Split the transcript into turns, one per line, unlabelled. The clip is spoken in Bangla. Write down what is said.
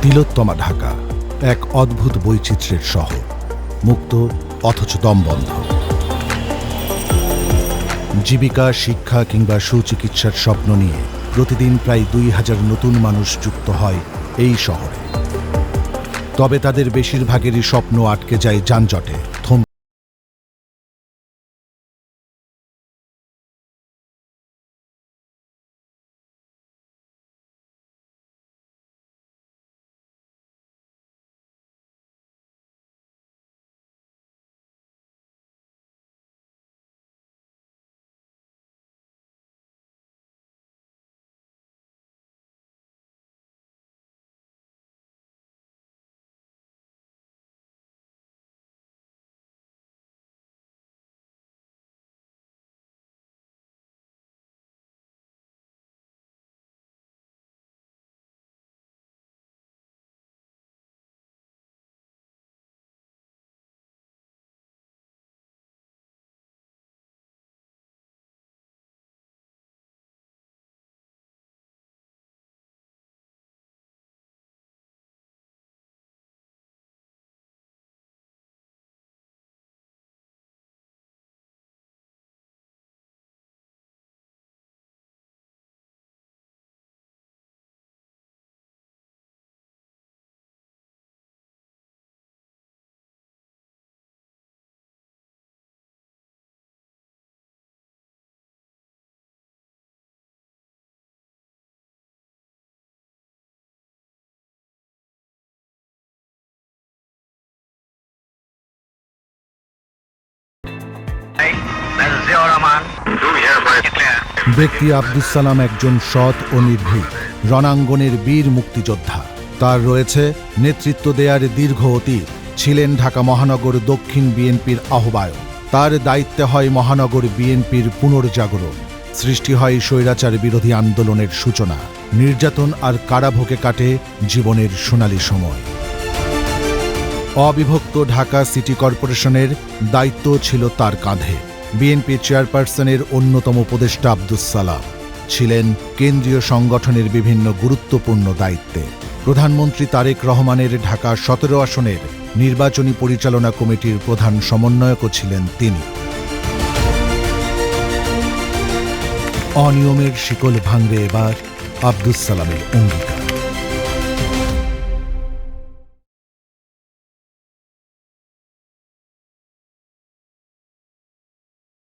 তিলোত্তমা ঢাকা এক অদ্ভুত বৈচিত্র্যের শহর, মুক্ত অথচ দমবন্ধ। জীবিকা, শিক্ষা কিংবা সুচিকিৎসার স্বপ্ন নিয়ে প্রতিদিন প্রায় ২,০০০ নতুন মানুষ যুক্ত হয় এই শহরে। তবে তাদের বেশিরভাগেরই স্বপ্ন আটকে যায় যানজটে। ব্যক্তি আব্দুস সালাম একজন সৎ ও নির্ভীক রণাঙ্গনের বীর মুক্তিযোদ্ধা। তার রয়েছে নেতৃত্ব দেয়ার দীর্ঘ অতীত। ছিলেন ঢাকা মহানগর দক্ষিণ বিএনপির আহ্বায়ক। তার দায়িত্বে হয় মহানগর বিএনপির পুনর্জাগরণ। সৃষ্টি হয় স্বৈরাচার বিরোধী আন্দোলনের সূচনা। নির্যাতন আর কারাভোগে কাটে জীবনের সোনালী সময়। অবিভক্ত ঢাকা সিটি কর্পোরেশনের দায়িত্ব ছিল তার কাঁধে। বিএনপি চেয়ারপারসনের অন্যতম উপদেষ্টা আব্দুস সালাম ছিলেন কেন্দ্রীয় সংগঠনের বিভিন্ন গুরুত্বপূর্ণ দায়িত্বে। প্রধানমন্ত্রী তারেক রহমানের ঢাকা ১৭ আসনের নির্বাচনী পরিচালনা কমিটির প্রধান সমন্বয়কও ছিলেন তিনি। অনিয়মের শিকল ভাঙবে এবার আব্দুস সালামের অঙ্গীকার।